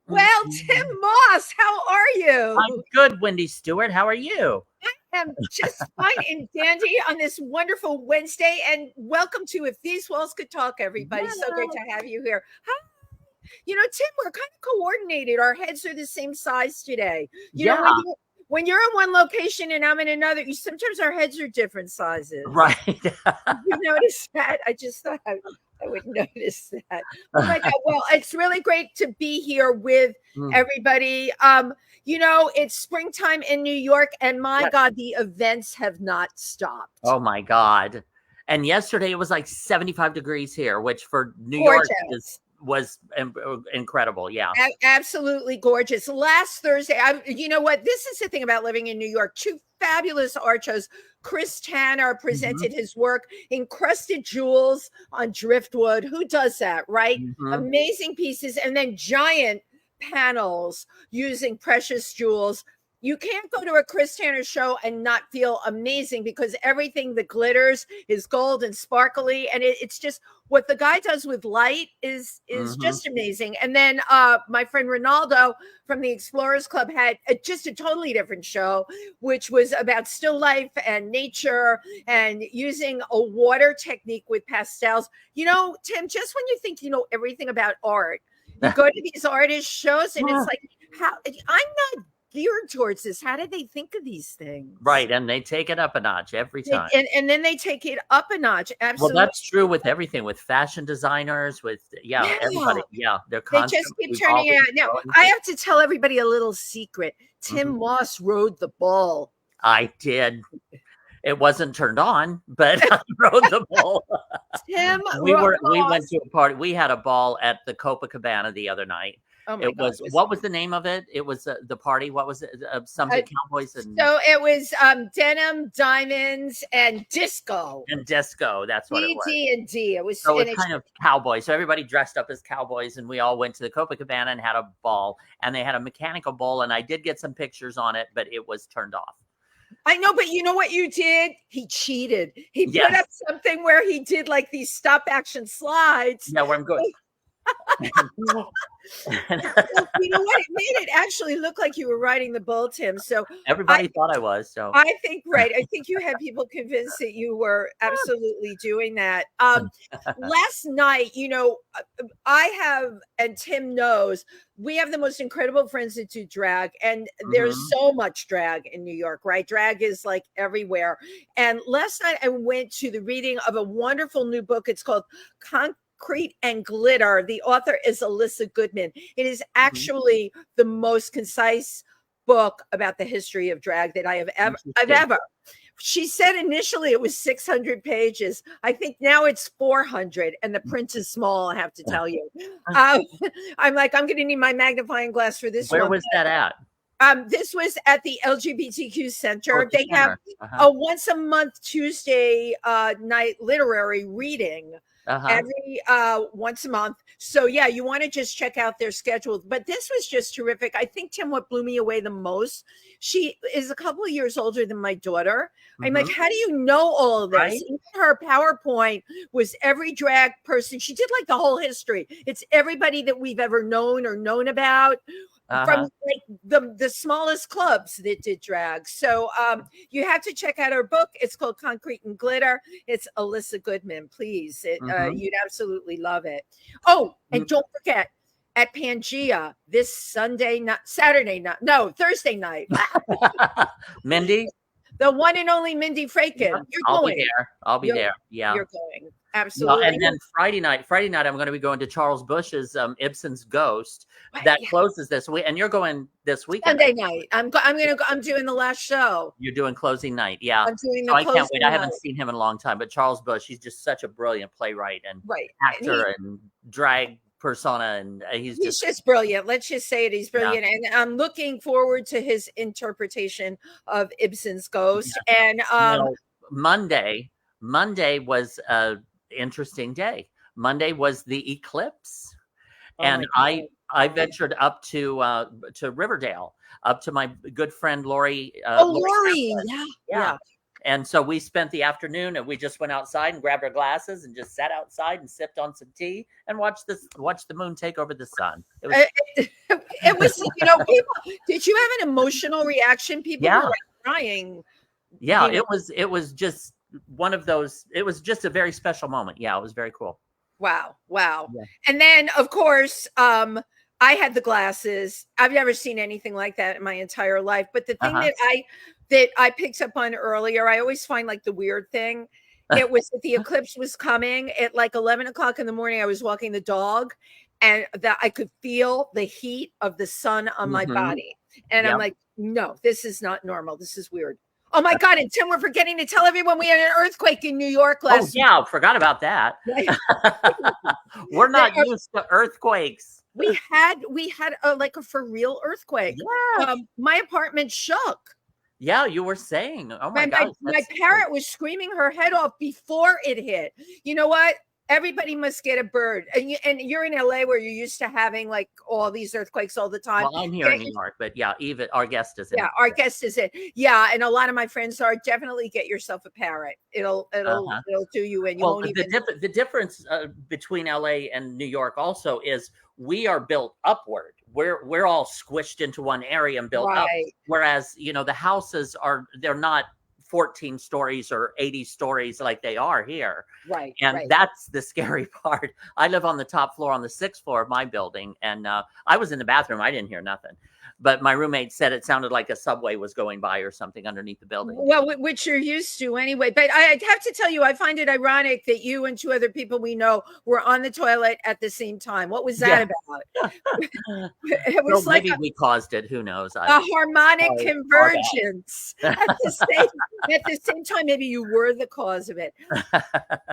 Well, Tim Moss, how are I'm you? good, Wendy Stewart. How are you? I am just fine and dandy on this wonderful Wednesday, and welcome to If These Walls Could Talk, everybody. So great to Yeah. have you here. Hi. Tim, we're kind of coordinated. Our heads are the same size today. You know, Yeah, when you're in one location and I'm in another, sometimes our heads are different sizes. right. You notice that? I just thought I would notice that. Oh my God. Well, it's really great to be here with Mm, everybody. It's springtime in New York, and my yes. God, the events have not stopped. Oh my God. And yesterday it was like 75 degrees here, which for New York is Gorgeous. was incredible. Yeah. Absolutely gorgeous. Last Thursday, you know what? This is the thing about living in New York. Two fabulous art shows. Chris Tanner hmm presented his work, Encrusted Jewels on Driftwood. Who does that, right? hmm Amazing pieces. And then giant panels using precious jewels. You can't go to a Chris Tanner show and not feel amazing because everything that glitters is gold and sparkly. And it's just what the guy does with light is hmm just amazing. And then my friend Ronaldo from the Explorers Club had just a totally different show, which was about still life and nature and using a water technique with pastels. Tim, just when you think you know everything about art, you go to these artist shows and it's like, how I'm not geared towards this. How did they think of these things? Right. And they take it up a notch every time. And then they take it up a notch. Well, Absolutely. that's true with everything, with fashion designers, with Yeah. everybody. Yeah, they're They just constantly keep turning it evolving, out. Now, growing. I have to tell everybody a little secret. Mhm. Tim Moss rode the ball. I did. It wasn't turned on, but I rode the ball. Tim We went Moss. to a party. We had a ball at the Copacabana the other night. Oh my It God. was what was the name of it? It was the party. What was it? Uh, Something Cowboys so it was denim, diamonds, and disco. and disco. That's what it D, was. D, and D. It was, So and it's it's kind of cowboys. So everybody dressed up as cowboys, and we all went to the Copacabana and had a ball. And they had a mechanical bull, and I did get some pictures on it, but it was turned off. I know, but you know what you did? He cheated. He put Yes. up something where he did like these stop action slides. Yeah, where I'm going. Well, you know what? It made it actually look like you were riding the bull, Tim. So I Everybody thought I was. So I think right. I think you had people convinced that you were absolutely doing that. Last night, I have, and Tim knows, we have the most incredible friends that do drag, and there's Mhm. so much drag in New York, right? Drag is like everywhere. And last night I went to the reading of a wonderful new book. It's called Concrete and Glitter. The author is Alyssa Goodman. It is Mhm. actually the most concise book about the history of drag that I've Interesting. ever. She said initially it was 600 pages. I think now it's 400, and the print is small. I have to tell you. Um, I'm like, I'm going to need my magnifying glass for this Where one. was that at? This was at the LGBTQ Oh, Center. at the They have center. Uh-huh. a once a month Tuesday night literary reading Uh-huh. every once a month. So yeah, you want to just check out their schedule. But this was just terrific. I think, Tim, what blew me away the most, she is a couple of years older than my daughter. I'm like, Mhm. how do you know all of this? Right? Even her PowerPoint was every drag person. She did like the whole history. It's everybody that we've ever known or known about, from Uh-huh. like the smallest clubs that did drag. So you have to check out her book. It's called Concrete and Glitter. It's Alyssa Goodman. Please, Mhm. you'd absolutely love it. Oh, and Mm. don't forget, at Pangea this Sunday night, Saturday night, no, Thursday night, Mindy? the one and only Mindy Yep. Fraykin. You're I'll be going. there. I'll be You're there. Yeah. you're going. Yeah, Absolutely. and then Friday night, I'm going to be going to Charles Bush's Ibsen's Ghost that Yeah. closes this week, and you're going this weekend. Sunday night. I'm gonna go. I'm doing the last show. You're doing closing night, yeah. I'm doing So the I can't wait. closing I night. haven't seen him in a long time, but Charles Bush, he's just such a brilliant playwright and Right. And actor and drag persona, and he's just just brilliant. Let's just say it. He's yeah. brilliant. And I'm looking forward to his interpretation of Ibsen's Ghost. Yeah. And Now, Monday was a interesting day. Monday was the eclipse, oh my and God. I ventured up to Riverdale, up to my good friend Lori. Oh, Lori Lori. Kaplan. Yeah. Yeah, Yeah. And so we spent the afternoon, and we just went outside and grabbed our glasses and just sat outside and sipped on some tea and watched the moon take over the sun. It was, It was, people. Did you have an emotional reaction? People were yeah, like crying. yeah. you know. It was just one of those. It was just a very special moment. Yeah, it was very cool. Wow. Yeah. And then, of course, I had the glasses. I've never seen anything like that in my entire life. But the thing that I picked up on earlier, I always find like the weird thing. It was that the eclipse was coming at like 11 o'clock in the morning. I was walking the dog, and that I could feel the heat of the sun on my body. And I'm like, no, this is not normal. This is weird. Oh my God. And Tim, we're forgetting to tell everyone we had an earthquake in New York last week. Forgot about that. We're not used to earthquakes. We had like a for real earthquake. Yeah. My apartment shook. Yeah, you were saying. Oh my God. My parrot was screaming her head off before it hit. You know what? Everybody must get a bird. And you're in LA where you're used to having like all these earthquakes all the time. Well, I'm here in New York, but yeah, Eva, our guest is in. Yeah, our guest is in. Yeah, and a lot of my friends are. Definitely get yourself a parrot. It'll do you in. You won't even. The difference between LA and New York also is we are built upward. We're all squished into one area and built up. Whereas, the houses they're not 14 stories or 80 stories like they are here. Right. And that's the scary part. I live on the top floor on the 6th floor of my building. And I was in the bathroom. I didn't hear nothing. But my roommate said it sounded like a subway was going by or something underneath the building. Well, which you're used to anyway. But I have to tell you, I find it ironic that you and two other people we know were on the toilet at the same time. What was that about? It was like maybe we caused it. Who knows? A harmonic convergence. At the same time, maybe you were the cause of it.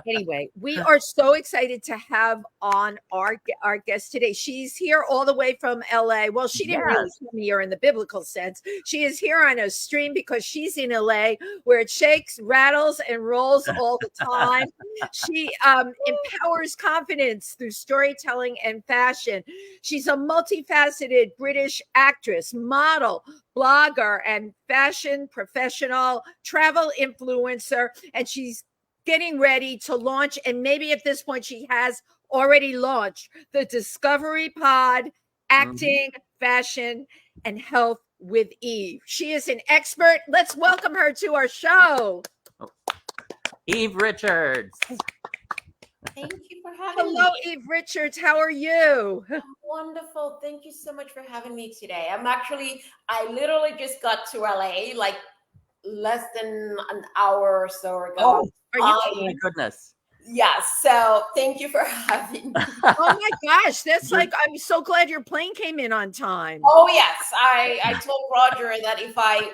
Anyway, we are so excited to have on our guest today. She's here all the way from LA. Well, she didn't really come here in the biblical sense. She is here on a stream because she's in LA where it shakes, rattles, and rolls all the time. She empowers confidence through storytelling and fashion. She's a multifaceted British actress, model, blogger, and fashion professional, travel influencer, and she's getting ready to launch, and maybe at this point she has already launched the Discovery Pod, Acting, Fashion, and Health with Eve. She is an expert. Let's welcome her to our show. Eve Richards. Thank you for having me. Hello, Eve Richards. How are you? I'm wonderful. Thank you so much for having me today. I literally just got to LA like less than an hour or so ago. Oh my goodness. Yeah, so thank you for having me. Oh my gosh, that's like, I'm so glad your plane came in on time. Oh yes, I told Roger that if I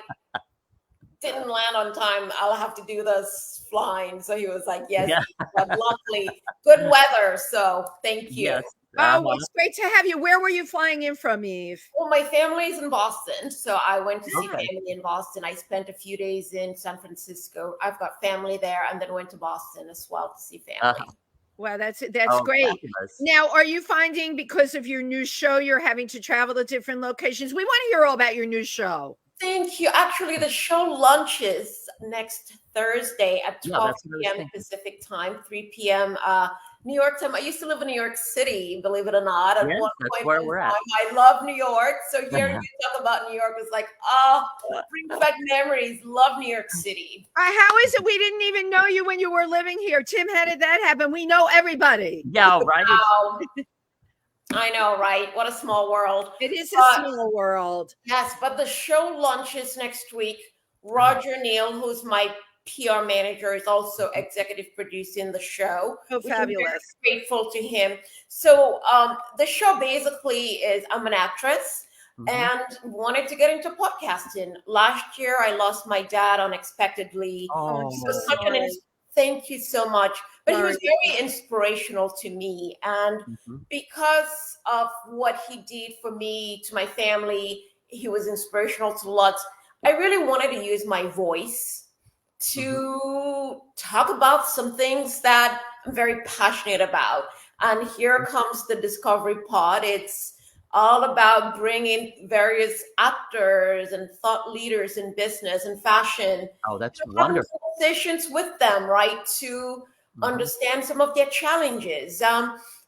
didn't land on time, I'll have to do this flying. So he was like, yes, but luckily good weather. So thank you. Yes. Oh, well, it's great to have you. Where were you flying in from, Eve? Well, my family's in Boston, so I went to see family in Boston. I spent a few days in San Francisco. I've got family there, and then went to Boston as well to see family. Wow, that's great. Fabulous. Now, are you finding because of your new show, you're having to travel to different locations? We want to hear all about your new show. Thank you. Actually, the show launches next Thursday at 12 p.m. Pacific time, 3 p.m. New York time. I used to live in New York City, believe it or not. At one point where we're at. I love New York. So hearing you talk about New York was like, brings back memories. Love New York City. How is it we didn't even know you when you were living here? Tim, how did that happen? We know everybody. Yeah, right. I know, right? What a small world. It is a small world. Yes, but the show launches next week. Roger Neal, who's my PR manager, is also executive producing the show. Oh, fabulous. I'm very grateful to him. So the show basically is, I'm an actress and wanted to get into podcasting. Last year, I lost my dad unexpectedly. Thank you so much. But he was very inspirational to me. And because of what he did for me, to my family, he was inspirational to lots. I really wanted to use my voice to talk about some things that I'm very passionate about. And here comes the Discovery Pod. It's all about bringing various actors and thought leaders in business and fashion. Oh, that's wonderful. Conversations with them, right, to understand some of their challenges,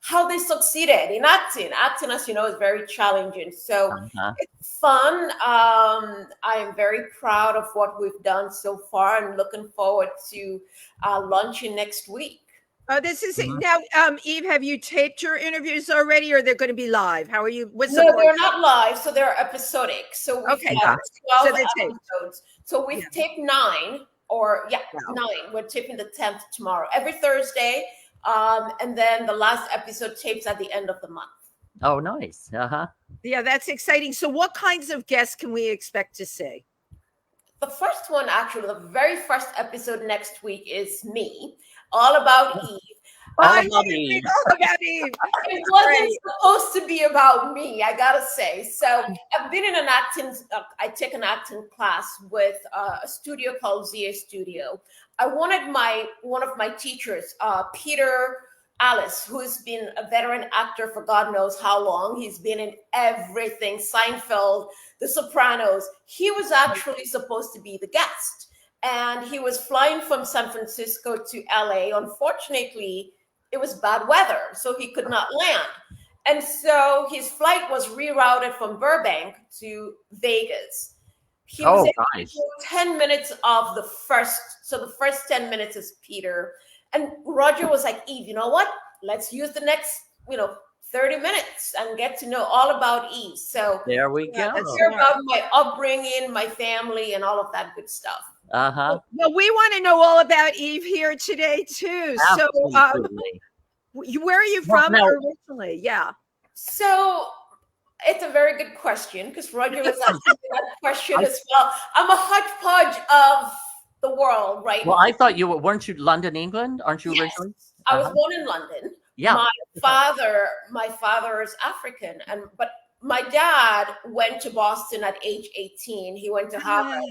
how they succeeded in acting. Acting, as you know, is very challenging. So it's fun. I am very proud of what we've done so far and looking forward to launching next week. Oh, this is now, Eve, have you taped your interviews already, or they're going to be live? How are you? No, they're not live, so they're episodic. So we've had 12 episodes. So we've taped 9, or 9. We're taping the 10th tomorrow, every Thursday. And then the last episode tapes at the end of the month. Oh, nice. Yeah, that's exciting. So what kinds of guests can we expect to see? The first one, actually, the very first episode next week is me, all about Eve. All about Eve. It wasn't supposed to be about me, I gotta say. So I've been in an acting, I take an acting class with a studio called ZA Studio. I wanted one of my teachers, Peter Alice, who's been a veteran actor for God knows how long. He's been in everything, Seinfeld, The Sopranos. He was actually supposed to be the guest. And he was flying from San Francisco to LA. Unfortunately, it was bad weather, so he could not land. And so his flight was rerouted from Burbank to Vegas. He was able to do 10 minutes of the first. So the first 10 minutes is Peter. And Roger was like, Eve, you know what? Let's use the next, 30 minutes and get to know all about Eve. So there we go. Let's hear about my upbringing, my family, and all of that good stuff. Well, we want to know all about Eve here today too. Absolutely. So, where are you from originally? Yeah. So it's a very good question, because Roger was asking that question as well. I'm a hodgepodge of the world, right? Well, I thought weren't you London, England? Aren't you originally? I was born in London. Yeah. My father is African, but my dad went to Boston at age 18. He went to Harvard.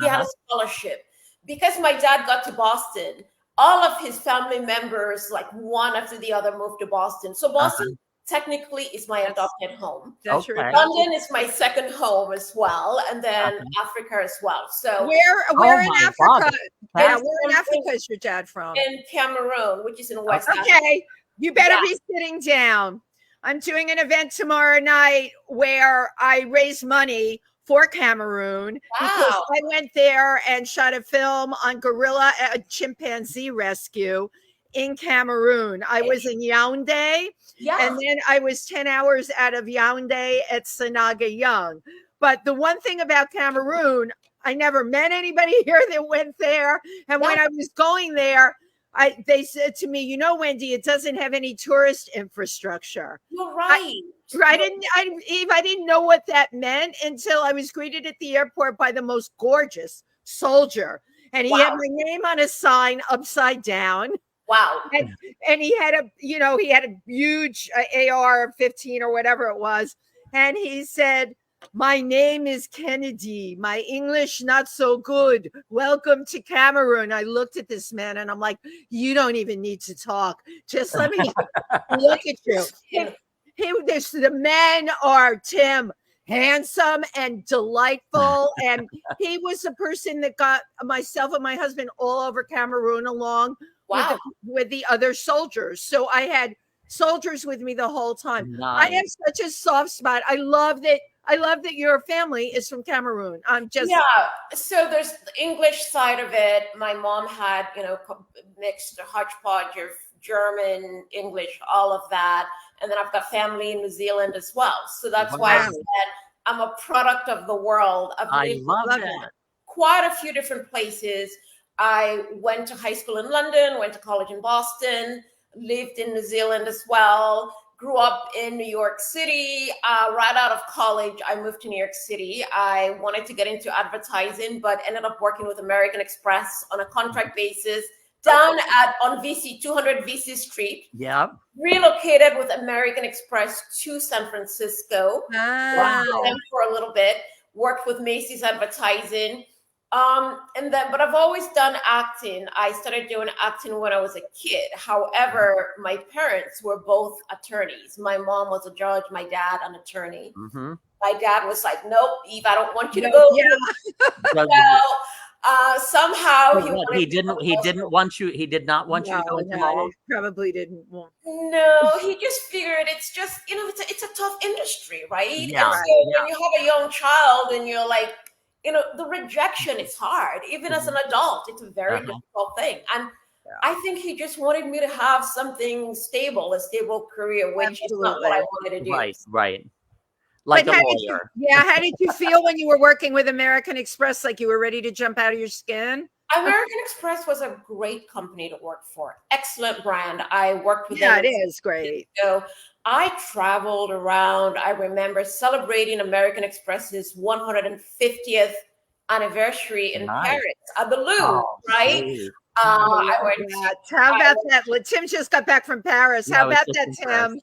He had a scholarship. Because my dad got to Boston, all of his family members, like one after the other, moved to Boston. So Boston technically is my adopted home. That's right. London is my second home as well, and then Africa as well. So where in Africa? Where in Africa is your dad from? In Cameroon, which is in West Africa. Okay, you better be sitting down. I'm doing an event tomorrow night where I raise money for Cameroon because I went there and shot a film on gorilla and chimpanzee rescue in Cameroon. I was in Yaoundé, and then I was 10 hours out of Yaoundé at Sanaga Young. But the one thing about Cameroon, I never met anybody here that went there. And when I was going there, they said to me, Wendy, it doesn't have any tourist infrastructure. You're right. I didn't know what that meant until I was greeted at the airport by the most gorgeous soldier. And he had my name on a sign upside down. Wow. And he had a huge AR-15 or whatever it was. And he said, my name is Kennedy. My English not so good. Welcome to Cameroon. I looked at this man and I'm like, you don't even need to talk. Just let me look at you. The men are, Tim, handsome and delightful. And he was the person that got myself and my husband all over Cameroon along with the other soldiers. So I had soldiers with me the whole time. Nice. I have such a soft spot. I love that your family is from Cameroon. So there's the English side of it. My mom had, mixed hodgepodge of German, English, all of that. And then I've got family in New Zealand as well. So that's why I said I'm a product of the world. I love that. Quite a few different places. I went to high school in London, went to college in Boston, lived in New Zealand as well, grew up in New York City. Right out of college, I moved to New York City. I wanted to get into advertising, but ended up working with American Express on a contract basis down on 200 VC Street. Yeah. Relocated with American Express to San Francisco. Worked with them for a little bit. Worked with Macy's advertising. But I've always done acting. I started doing acting when I was a kid. However, my parents were both attorneys. My mom was a judge, my dad an attorney. Mm-hmm. My dad was like, "Nope, Eve, I don't want you to go." Yeah. Somehow he didn't want you. He did not want you to go into law. He probably didn't want. No, he just figured it's just, it's a tough industry, right? Yeah. And so when you have a young child and you're like, the rejection is hard. Even as an adult, it's a very difficult thing. And I think he just wanted me to have something stable, a stable career, which is not what I wanted to do. Right. Like a lawyer. How did you feel when you were working with American Express? Like you were ready to jump out of your skin? American Express was a great company to work for. Excellent brand. I worked with them. Yeah, it is great. So I traveled around. I remember celebrating American Express's 150th anniversary in Paris at the Louvre, right? I went. How about that? Tim just got back from Paris. How about that, Tim?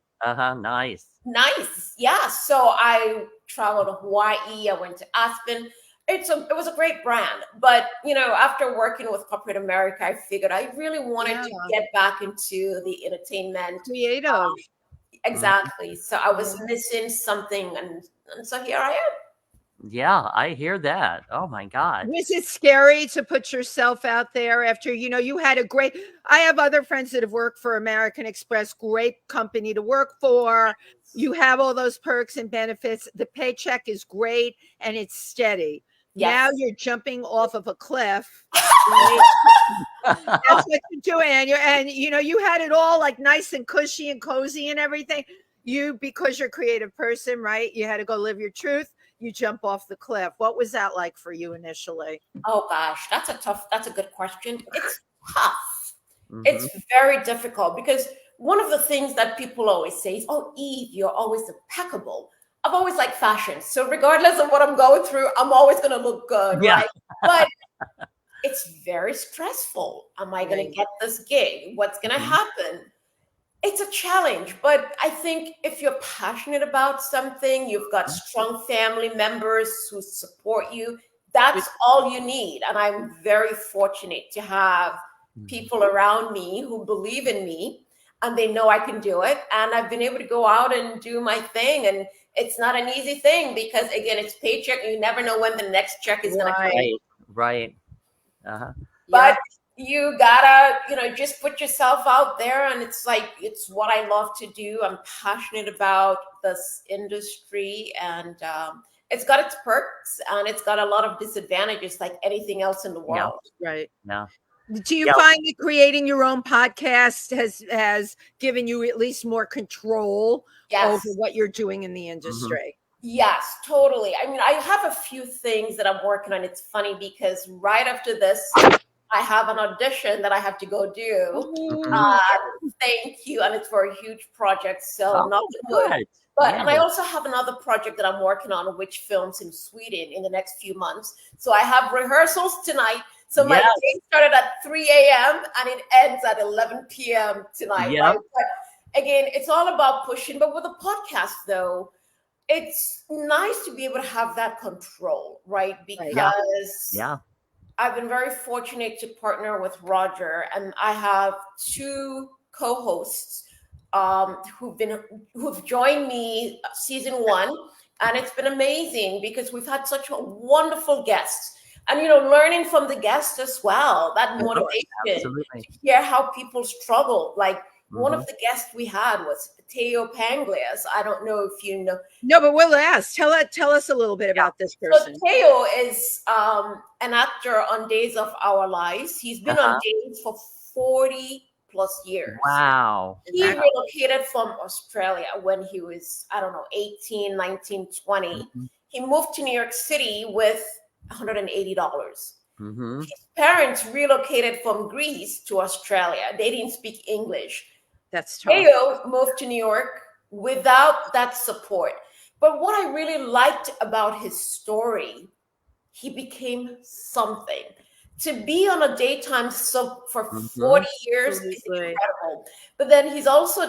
Nice. Yeah. So I traveled to Hawaii. I went to Aspen. It was a great brand. But, after working with corporate America, I figured I really wanted to get back into the entertainment. Creative. Exactly. So I was missing something. And so here I am. Yeah, I hear that. Oh my God. Was it scary to put yourself out there after, you had I have other friends that have worked for American Express, great company to work for. You have all those perks and benefits. The paycheck is great and it's steady. Yes. Now you're jumping off of a cliff. Right? That's what you're doing. And you had it all like nice and cushy and cozy and everything. Because you're a creative person, right? You had to go live your truth. You jump off the cliff. What was that like for you initially? Oh gosh, that's a good question. It's tough. Mm-hmm. It's very difficult because one of the things that people always say is, "Oh, Eve, you're always impeccable." I've always liked fashion. So regardless of what I'm going through, I'm always going to look good, right? But it's very stressful. Am I going to get this gig? What's going to happen? It's a challenge, but I think if you're passionate about something, you've got strong family members who support you, that's all you need. And I'm very fortunate to have people around me who believe in me and they know I can do it. And I've been able to go out and do my thing. And it's not an easy thing because, again, it's paycheck. You never know when the next check is going to come. Right. But you gotta, just put yourself out there. And it's what I love to do. I'm passionate about this industry and it's got its perks and it's got a lot of disadvantages like anything else in the world. Yeah. Right. Yeah. Do you find that creating your own podcast has given you at least more control over what you're doing in the industry? Yes, totally. I mean, I have a few things that I'm working on. It's funny because right after this, I have an audition that I have to go do. Thank you. And it's for a huge project. So not good. But and I also have another project that I'm working on, which films in Sweden in the next few months. So I have rehearsals tonight. So my day started at 3 a.m. and it ends at 11 p.m. tonight. Right? But again, it's all about pushing. But with a podcast, though, it's nice to be able to have that control, right? Because I've been very fortunate to partner with Roger, and I have two co-hosts who've joined me season 1, and it's been amazing because we've had such a wonderful guests. And, learning from the guests as well, that motivation to hear how people struggle. Like one of the guests we had was Teo Panglias. I don't know if you know. No, but we'll ask. Tell us a little bit about this person. So Teo is an actor on Days of Our Lives. He's been on Days for 40 plus years. Wow. He relocated from Australia when he was, 18, 19, 20. He moved to New York City with $180. His parents relocated from Greece to Australia. They didn't speak English. That's tough. Teo moved to New York without that support. But what I really liked about his story, he became something. to be on a daytime soap for 40 years is incredible. But then he also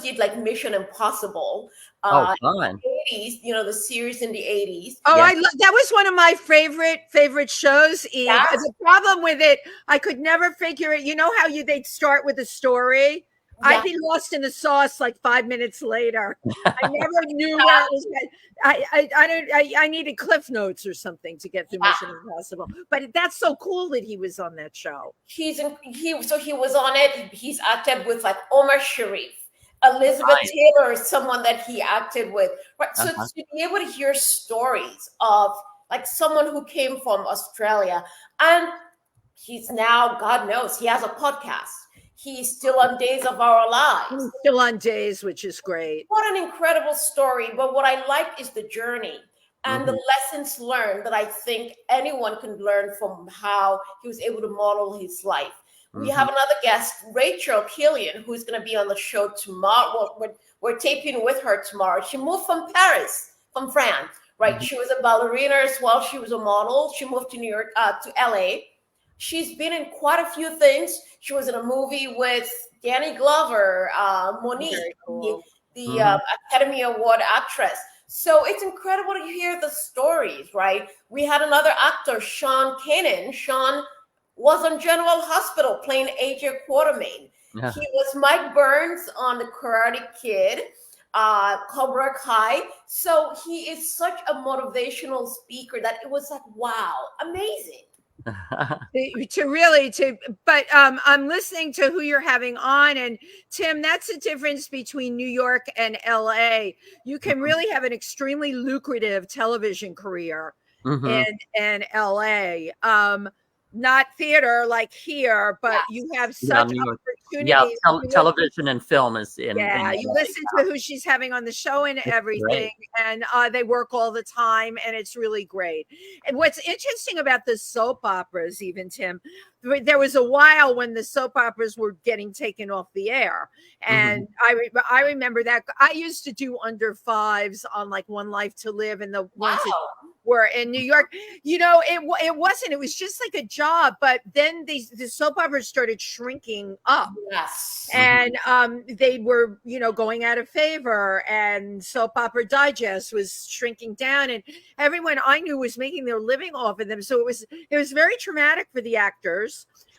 did like Mission Impossible. Fun. In the 80s, the series in the 80s. Oh, that was one of my favorite shows, Eve. Yes. The problem with it, I could never figure it. You know how they'd start with a story? Yeah. I'd be lost in the sauce like 5 minutes later. I never knew where it was. I needed Cliff Notes or something to get through Mission Impossible. But that's so cool that he was on that show. He was on it. He's acted with like Omar Sharif. Elizabeth Taylor is someone that he acted with. Right. So to be able to hear stories of like someone who came from Australia, and he's now, God knows, he has a podcast. He's still on Days of Our Lives. He's still on Days, which is great. What an incredible story. But what I like is the journey and the lessons learned that I think anyone can learn from how he was able to model his life. We have another guest, Rachel Killian, who's going to be on the show tomorrow. We're taping with her tomorrow. She moved from Paris, from France, right? She was a ballerina as well. She was a model. She moved to New York, to LA. She's been in quite a few things. She was in a movie with Danny Glover, Monique, the Academy Award actress. So it's incredible to hear the stories, right? We had another actor, Sean Kanan. Sean was on General Hospital playing AJ Quartermain. Yeah. He was Mike Burns on The Karate Kid, Cobra Kai. So he is such a motivational speaker that it was like, wow, amazing. But I'm listening to who you're having on, and Tim, that's the difference between New York and LA. You can really have an extremely lucrative television career in LA. Not theater like here, but you have such opportunities. Yeah, television and film is in. You listen to who she's having on the show and everything, and they work all the time, and it's really great. And what's interesting about the soap operas, even Tim, there was a while when the soap operas were getting taken off the air, and I remember that. I used to do under fives on like One Life to Live, and the ones that were in New York. It wasn't. It was just like a job, but then the soap operas started shrinking up. Yes, and they were going out of favor, and Soap Opera Digest was shrinking down, and everyone I knew was making their living off of them. So it was very traumatic for the actors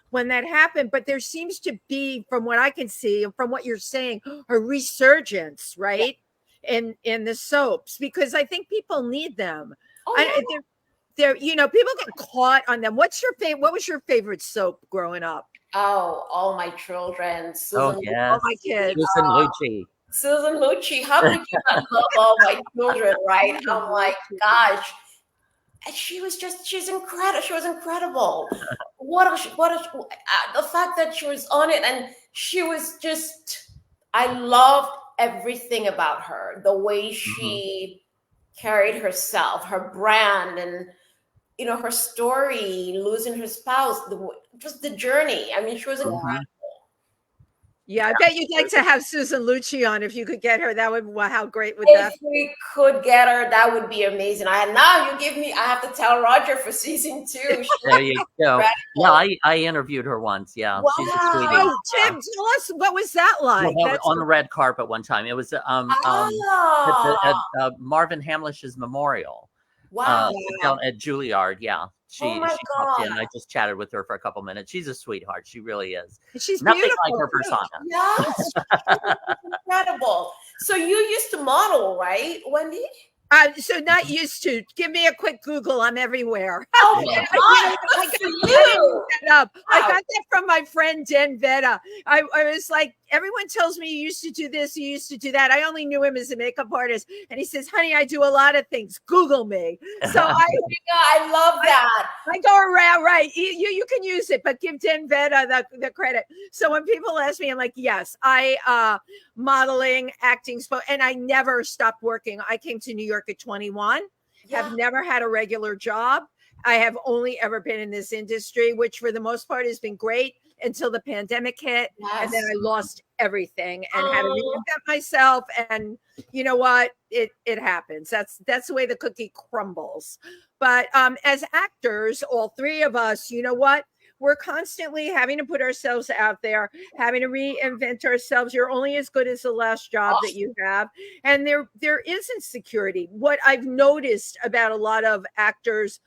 when that happened. But there seems to be, from what I can see and from what you're saying, a resurgence, right? In the soaps, because I think people need them. They're people get caught on them. What was your favorite soap growing up? Oh, all my children. All my kids. Susan Lucci. How could you not love all my children, right? I'm like, gosh. And she's incredible. She was incredible. The fact that she was on it, and she was just, I loved everything about her. The way she carried herself, her brand, and her story, losing her spouse, just the journey. I mean, she was incredible. Yeah, I bet you'd like to have Susan Lucci on if you could get her. That would, how great would that be? If we could get her, that would be amazing. I have to tell Roger for season 2. There you go. Yeah, I interviewed her once. Yeah, wow. She's a sweetie. Oh, Tim, tell us, what was that like? Well, on the red carpet one time. It was at Marvin Hamlish's memorial. Wow. Down at Juilliard. Yeah. She popped in. I just chatted with her for a couple minutes. She's a sweetheart. She really is. She's nothing beautiful, like her persona. Yes, incredible. So you used to model, right, Wendy? So not used to. Give me a quick Google. I'm everywhere. Oh my God! I got that from my friend Den Vetta. I was like, everyone tells me you used to do this, you used to do that. I only knew him as a makeup artist, and he says, "Honey, I do a lot of things. Google me." So I love that. I go around, right? You can use it, but give Den Vetta the credit. So when people ask me, I'm like, yes, I modeling, acting, and I never stopped working. I came to New York at 21. Have never had a regular job. I have only ever been in this industry, which for the most part has been great, until the pandemic hit. Yes. And then I lost everything and had to reinvent myself. And you know what? It happens. That's the way the cookie crumbles. But as actors, all three of us, you know what? We're constantly having to put ourselves out there, having to reinvent ourselves. You're only as good as the last job that you have. And there is insecurity. What I've noticed about a lot of actors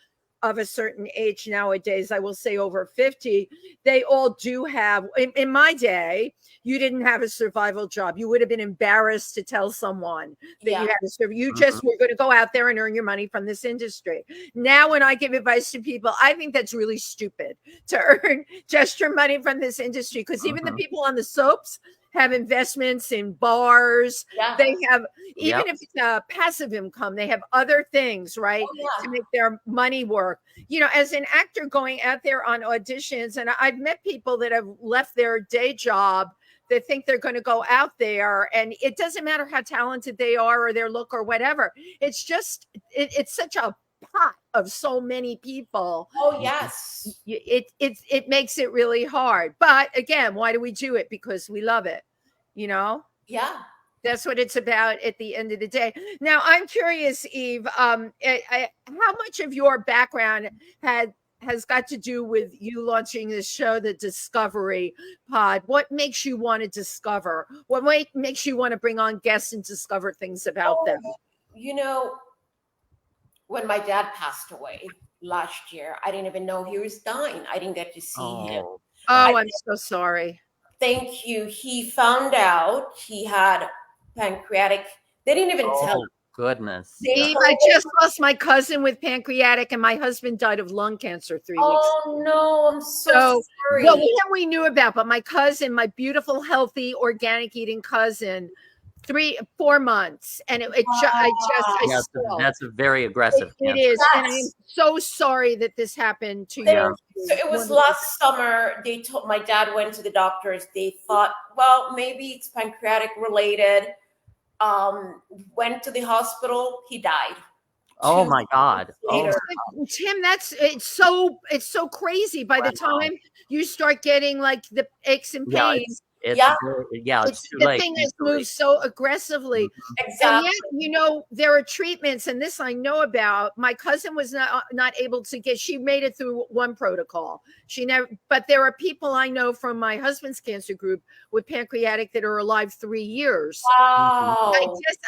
of a certain age nowadays, I will say over 50, they all do have, in my day, you didn't have a survival job. You would have been embarrassed to tell someone that you had to serve. You just were going to go out there and earn your money from this industry. Now, when I give advice to people, I think that's really stupid to earn just your money from this industry, because even the people on the soaps have investments in bars. They have, even if it's a passive income, they have other things, right, to make their money work. You know, as an actor going out there on auditions, and I've met people that have left their day job that think they're going to go out there, and it doesn't matter how talented they are or their look or whatever. It's just, it's such a pot of so many people. Oh yes. It makes it really hard. But again, why do we do it? Because we love it, you know? Yeah. That's what it's about at the end of the day. Now, I'm curious, Eve, how much of your background has got to do with you launching this show, the Discovery Pod? What makes you want to discover? What makes you want to bring on guests and discover things about them? You know, when my dad passed away last year, I didn't even know he was dying. I didn't get to see him. Oh, I'm so sorry. Thank you. He found out he had pancreatic. They didn't even tell him. Goodness. Steve, I just lost my cousin with pancreatic, and my husband died of lung cancer 3 weeks ago. Oh no, I'm so sorry. Well, him we knew about, but my cousin, my beautiful, healthy, organic eating cousin, 4 months, and that's a very aggressive cancer. It is, and I'm so sorry that this happened to you. So it was last summer. They told, my dad went to the doctors. They thought, well, maybe it's pancreatic related. Went to the hospital. He died. Oh my God. Oh. Tim, it's so crazy. By the time you start getting like the aches and pains, it's too the late. thing has moved so aggressively. Exactly. And yet, you know, there are treatments, and this I know about. My cousin was not able to get, she made it through one protocol. She never, but there are people I know from my husband's cancer group with pancreatic that are alive 3 years. Wow.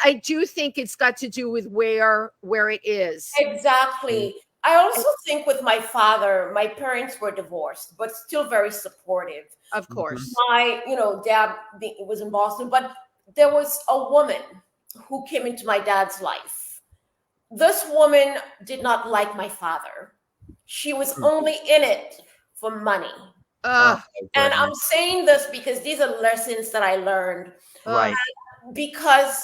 I do think it's got to do with where it is. Exactly. I also think with my father, my parents were divorced, but still very supportive. Of course. My, dad was in Boston, but there was a woman who came into my dad's life. This woman did not like my father. She was only in it for money. And I'm saying this because these are lessons that I learned. Right. Because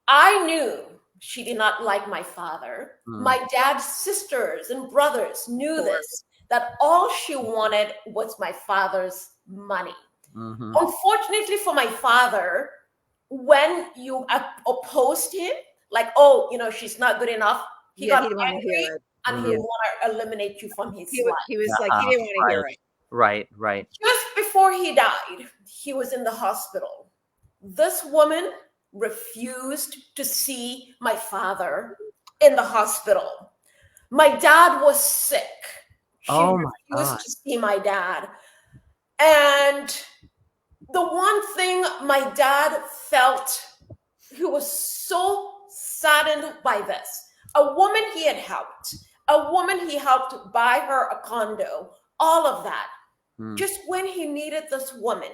I knew she did not like my father. My dad's sisters and brothers knew this, that all she wanted was my father's money. Unfortunately for my father, when you opposed him, like, she's not good enough, he got angry and he wanted to eliminate you from his life. He was like, he didn't want to hear it. Right. Just before he died, he was in the hospital. This woman refused to see my father in the hospital. My dad was sick. She refused to see my dad. And the one thing my dad felt, he was so saddened by this. A woman he had helped, buy her a condo, all of that. Just when he needed this woman,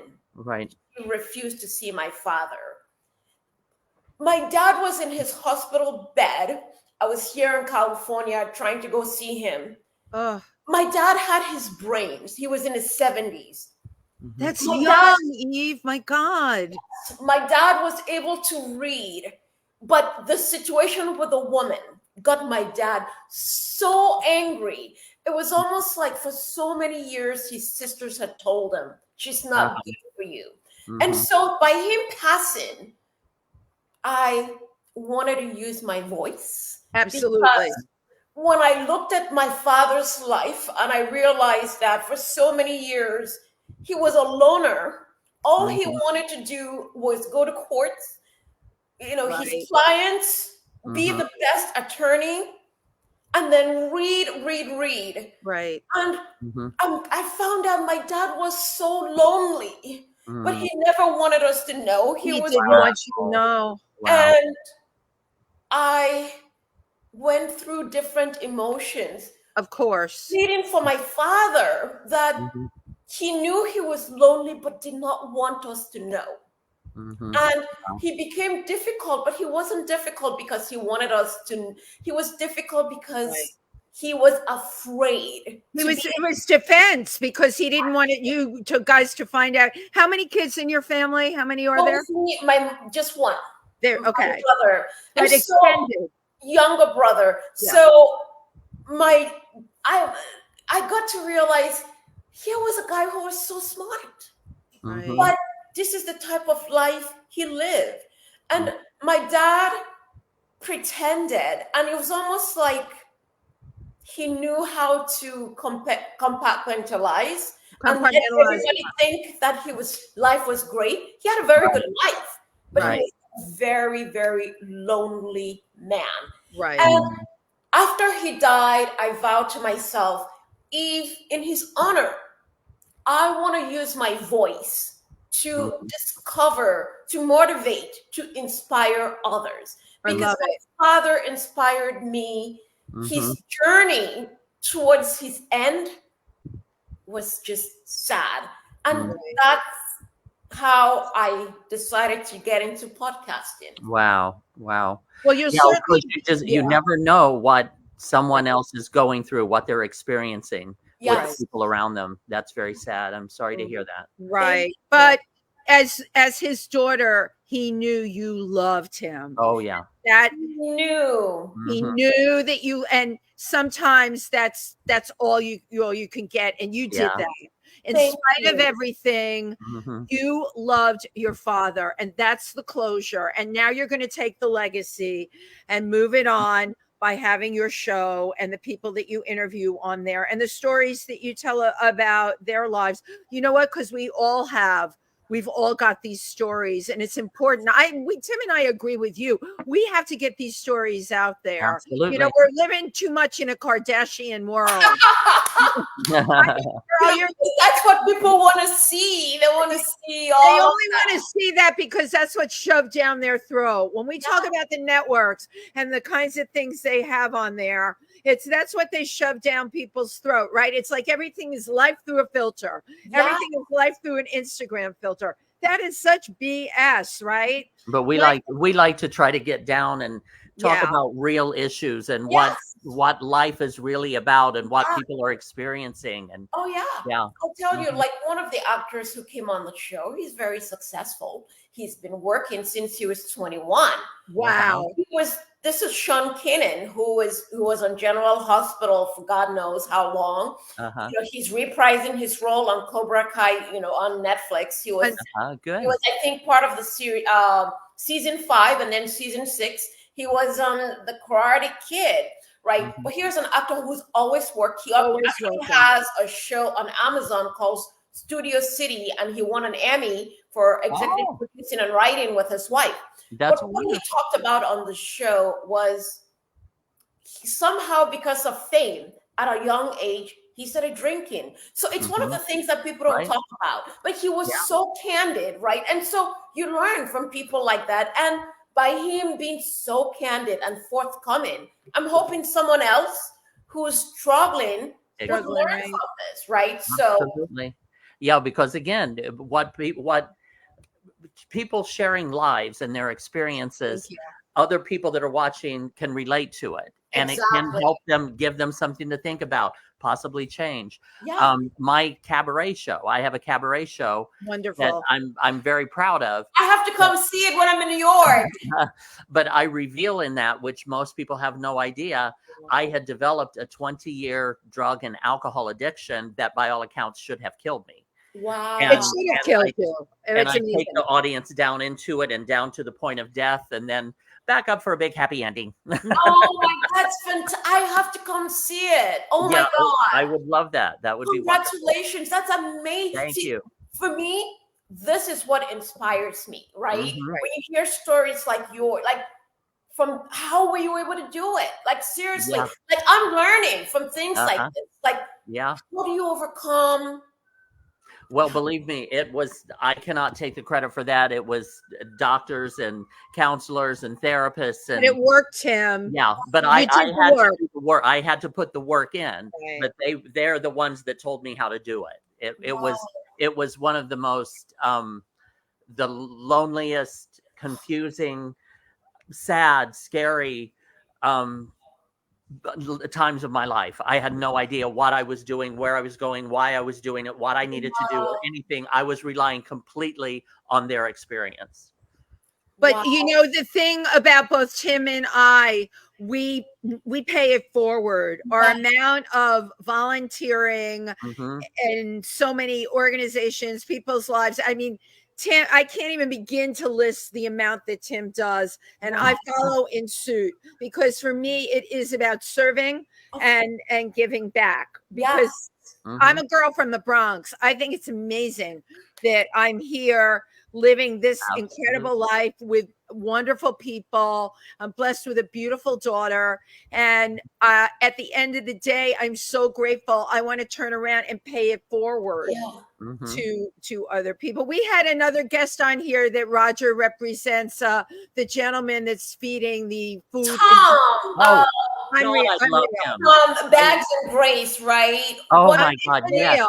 he refused to see my father. My dad was in his hospital bed. I was here in California trying to go see him. My dad had his brains. He was in his 70s. That's young, Eve. My God. My dad was able to read, but the situation with the woman got my dad so angry. It was almost like for so many years, his sisters had told him, she's not good for you. And so by him passing, I wanted to use my voice. Absolutely. When I looked at my father's life and I realized that for so many years, He was a loner. All he wanted to do was go to courts, his clients, be the best attorney, and then read. Right. And I found out my dad was so lonely, but he never wanted us to know. He didn't want you to know. Wow. And I went through different emotions. Of course. Pleading for my father that he knew he was lonely, but did not want us to know. And he became difficult, but he wasn't difficult because he wanted us to. He was difficult because he was afraid. It was defense because he didn't want you guys to find out. How many kids in your family? How many are there? Just one. There, okay. My brother. But extended. Younger brother. Yeah. So I got to realize here was a guy who was so smart. Right. But this is the type of life he lived. And my dad pretended, and it was almost like he knew how to compartmentalize. And let everybody think that life was great. He had a very good life, but he was a very, very lonely man. Right. And after he died, I vowed to myself, Eve, in his honor, I want to use my voice to discover, to motivate, to inspire others. Because my father inspired me. His journey towards his end was just sad. And that's how I decided to get into podcasting. Wow. Well, you never know what someone else is going through, what they're experiencing with people around them. That's very sad. I'm sorry to hear that. Right. But as his daughter, he knew you loved him. Oh yeah. That he knew. He knew that you, and sometimes that's all you can get, and you did that. In spite of everything, you loved your father, and that's the closure. And now you're going to take the legacy and move it on by having your show and the people that you interview on there and the stories that you tell about their lives. You know what? Because we've all got these stories, and it's important. Tim and I agree with you. We have to get these stories out there. Absolutely. We're living too much in a Kardashian world. That's what people want to see. They want to see all. They only want to see that because that's what's shoved down their throat. When we talk about the networks and the kinds of things they have on there, that's what they shove down people's throat, right? It's like everything is life through a filter. Yeah. Everything is life through an Instagram filter. That is such BS, right? But we like to try to get down and talk about real issues and what life is really about and what people are experiencing. And I'll tell you, like one of the actors who came on the show, he's very successful. He's been working since he was 21. Wow. This is Sean Kinnan, who was on General Hospital for God knows how long. He's reprising his role on Cobra Kai, on Netflix. He was good. He was, I think, part of the series, season 5, and then season 6. He was on The Karate Kid, right? But here's an actor who's always worked. He actually has a show on Amazon called Studio City, and he won an Emmy for executive producing and writing with his wife. But what he talked about on the show was somehow, because of fame, at a young age, he started drinking. So it's one of the things that people don't talk about. But he was so candid, right? And so you learn from people like that. And by him being so candid and forthcoming, I'm hoping someone else who is struggling would learn from this, right? Absolutely. Yeah, because again, what people sharing lives and their experiences, other people that are watching can relate to it. And it can help them, give them something to think about, possibly change. My cabaret show, I have a cabaret show. Wonderful. That I'm very proud of. I have to come see it when I'm in New York. But I reveal in that, which most people have no idea, I had developed a 20-year drug and alcohol addiction that by all accounts should have killed me. Wow. It should have killed you. And I take the audience down into it and down to the point of death. And then back up for a big happy ending. Oh my, that's fantastic. I have to come see it. Oh my God. I would love that. That would be wonderful. Congratulations. That's amazing. Thank you. For me, this is what inspires me, right? Mhm. When you hear stories like yours, like from how were you able to do it? Like seriously, like I'm learning from things like this. Like, how do you overcome? Well, believe me, I cannot take the credit for that. It was doctors and counselors and therapists. And it worked, Tim. Yeah, but I had to do the work. I had to put the work in, but they're the ones that told me how to do it. It was one of the most, the loneliest, confusing, sad, scary, times of my life. I had no idea what I was doing, where I was going, why I was doing it, what I needed to do, or anything. I was relying completely on their experience. But the thing about both Tim and I, we pay it forward. Our amount of volunteering and so many organizations, people's lives. I mean, Tim, I can't even begin to list the amount that Tim does, and I follow in suit, because for me it is about serving and giving back, because I'm a girl from the Bronx. I think it's amazing that I'm here living this incredible life with wonderful people. I'm blessed with a beautiful daughter, and at the end of the day, I'm so grateful. I want to turn around and pay it forward to other people. We had another guest on here that Roger represents, the gentleman that's feeding the food. Tom. Bags and Grace, right? Oh my God, yes.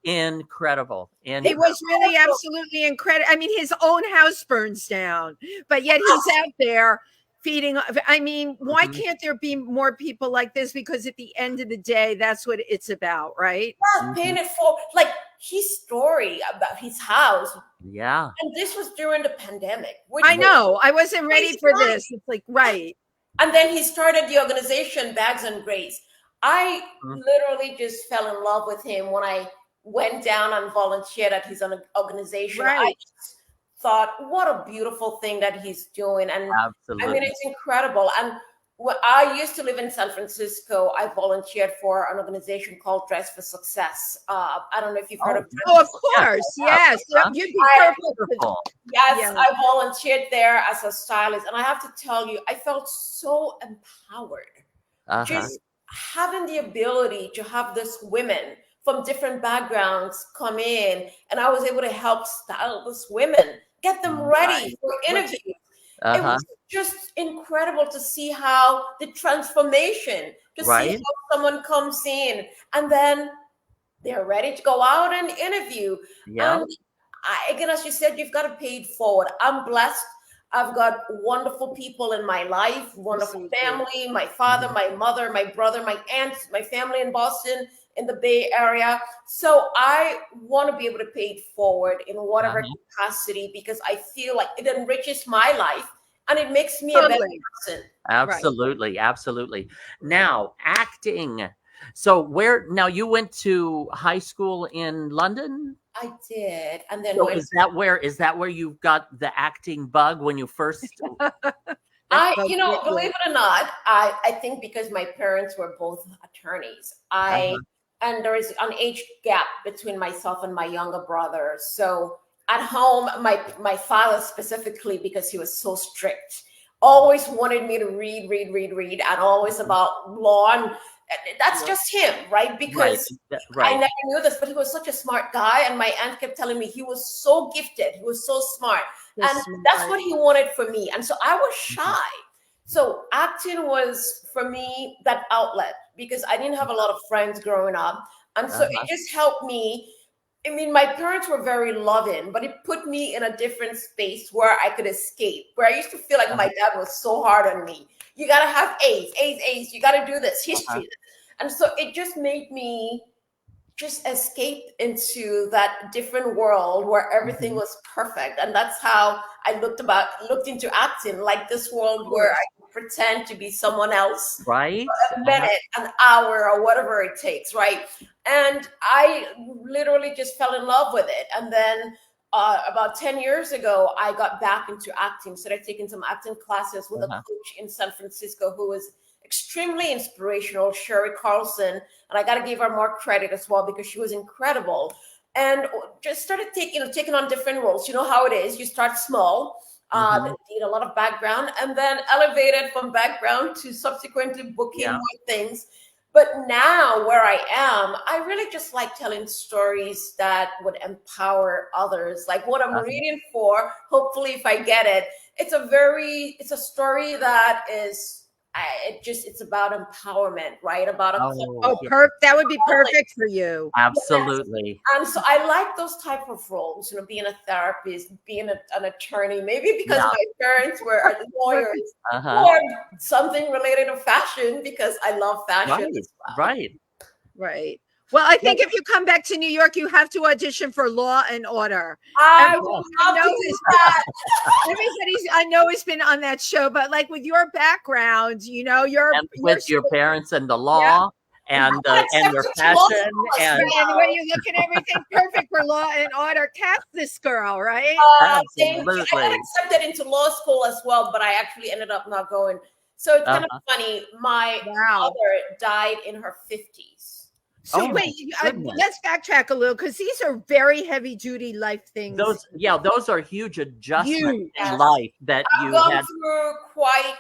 Incredible. It was really absolutely incredible. I mean, his own house burns down, but yet he's out there feeding. I mean, why can't there be more people like this? Because at the end of the day, that's what it's about, right? Paying it for, like, his story about his house. Yeah. And this was during the pandemic. I know. I wasn't ready for this. It's like, right. And then he started the organization Bags and Grace. I literally just fell in love with him when I went down and volunteered at his organization. I just thought, what a beautiful thing that he's doing. And I mean, it's incredible. And when I used to live in San Francisco, I volunteered for an organization called Dress for Success. I don't know if you've heard of Dress of course. Yes. You'd be perfect. Yes, I volunteered there as a stylist. And I have to tell you, I felt so empowered. Just having the ability to have these women from different backgrounds come in, and I was able to help style these women, get them ready for interviews. It was just incredible to see how the transformation, to see how someone comes in and then they're ready to go out and interview. And again, as you said, you've got to pay it forward. I'm blessed. I've got wonderful people in my life, wonderful family, my father, my mother, my brother, my aunts, my family in Boston, in the Bay Area. So I want to be able to pay it forward in whatever capacity, because I feel like it enriches my life and it makes me a better person. Absolutely. Absolutely. Now, acting. So now you went to high school in London? I did. And then is that where you got the acting bug when you first? Believe it or not, I think because my parents were both attorneys, and there is an age gap between myself and my younger brother. So at home, my father specifically, because he was so strict, always wanted me to read, and always about law. And that's just him, right? Because I never knew this, but he was such a smart guy. And my aunt kept telling me he was so gifted. He was so smart. That's what he wanted for me. And so I was shy. So acting was, for me, that outlet, because I didn't have a lot of friends growing up. And so it just helped me. I mean, my parents were very loving, but it put me in a different space where I could escape, where I used to feel like my dad was so hard on me. You got to have A's. You got to do this, history. And so it just made me just escape into that different world where everything was perfect. And that's how I looked into acting, like this world where I could pretend to be someone else for a minute, an hour, or whatever it takes, right? And I literally just fell in love with it. And then about 10 years ago, I got back into acting. Started taking some acting classes with a coach in San Francisco who was extremely inspirational, Sherry Carlson. And I got to give her more credit as well because she was incredible. And just started taking on different roles. You know how it is. You start small, need a lot of background, and then elevated from background to subsequently booking more things. But now where I am, I really just like telling stories that would empower others. Like what I'm reading for, hopefully if I get it, it's a story that is, it's about empowerment, right? About that would be perfect for you. Absolutely. Yes. And so I like those type of roles, being a therapist, being an attorney, maybe because my parents were lawyers or something related to fashion because I love fashion. Right. Well, I think if you come back to New York, you have to audition for Law and Order. I will love to do that. I know has been on that show, but like with your background, you're with your parents and the law and your passion and when you look at everything perfect for Law and Order. Cast this girl, right? Absolutely. I got accepted into law school as well, but I actually ended up not going. So it's kind of funny. My mother died in her 50s. So wait, let's backtrack a little because these are very heavy duty life things. Those are huge adjustments in life that I've gone through quite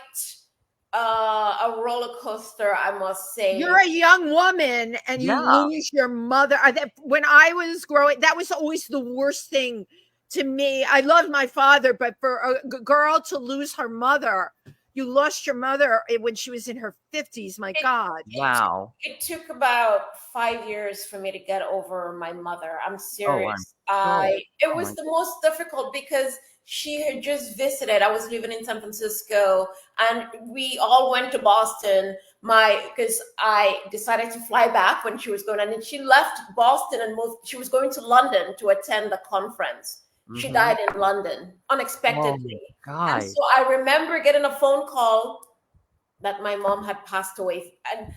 a roller coaster, I must say. You're a young woman and you lose your mother. When I was growing, that was always the worst thing to me. I loved my father, but for a girl to lose her mother, you lost your mother when she was in her 50s. My God. Wow. It took about 5 years for me to get over my mother. I'm serious. It was the most difficult because she had just visited. I was living in San Francisco and we all went to Boston. Because I decided to fly back when she was going, and then she left Boston and moved. She was going to London to attend the conference. She died in London unexpectedly. And so I remember getting a phone call that my mom had passed away. And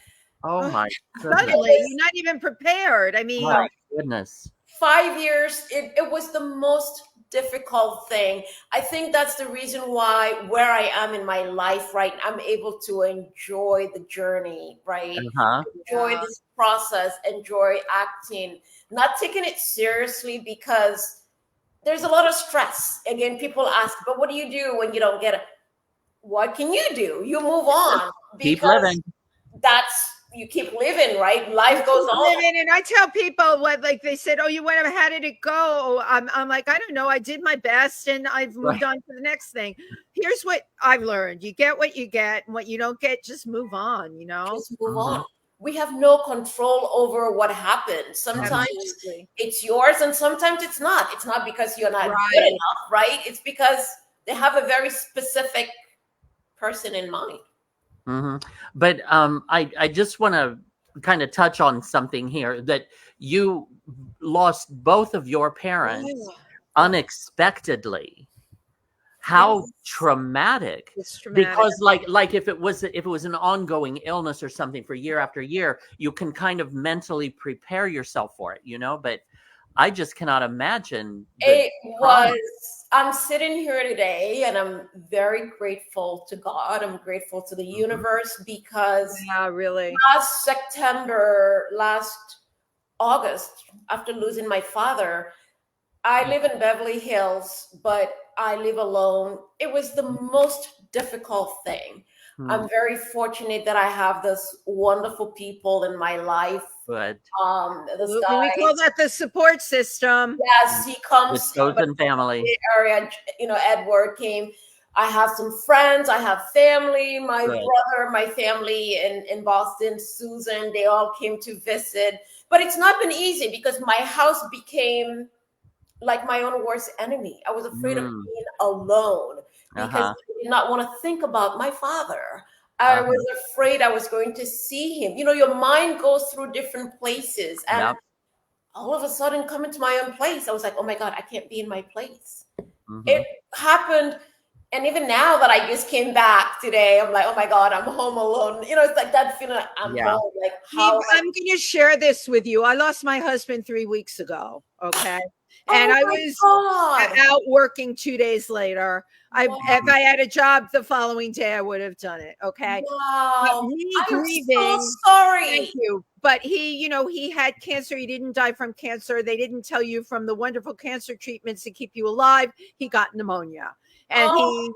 my suddenly you're not even prepared. I mean, my goodness. 5 years, it was the most difficult thing. I think that's the reason why where I am in my life right now, I'm able to enjoy the journey, right? Enjoy this process, enjoy acting, not taking it seriously because there's a lot of stress. Again, people ask, but what do you do when you don't get it? What can you do? You move on. Keep living. You keep living, right? Life goes on. And I tell people they said, "Oh, you went. How did it go?" I'm like, I don't know. I did my best, and I've moved on to the next thing. Here's what I've learned: you get what you get, and what you don't get, just move on. Just move on. We have no control over what happens. Sometimes it's yours, and sometimes it's not. It's not because you're not good enough, right? It's because they have a very specific person in mind. But I just want to kind of touch on something here, that you lost both of your parents unexpectedly. How traumatic. It's traumatic. Because like if it was an ongoing illness or something for year after year, you can kind of mentally prepare yourself for it, but I just cannot imagine. I'm sitting here today and I'm very grateful to God. I'm grateful to the universe because really last August, after losing my father, I live in Beverly Hills, but I live alone. It was the most difficult thing. I'm very fortunate that I have this wonderful people in my life. Good. This guy, we call that the support system. Yes, he comes. The chosen family. The area, Edward came. I have some friends. I have family. My brother, my family in Boston, Susan. They all came to visit. But it's not been easy because my house became like my own worst enemy. I was afraid of being alone because I did not want to think about my father. I was afraid I was going to see him. Your mind goes through different places. And all of a sudden coming to my own place, I was like, oh my God, I can't be in my place. It happened. And even now that I just came back today, I'm like, oh my God, I'm home alone. It's like that feeling like I'm home. Like, I'm going to share this with you. I lost my husband 3 weeks ago. Okay. And I my was God. out working 2 days later. Wow. If I had a job the following day, I would have done it. Okay. But Wow. me I am so grieving. sorry. Thank you. But he had cancer. He didn't die from cancer. They didn't tell you from the wonderful cancer treatments to keep you alive. He got pneumonia. And he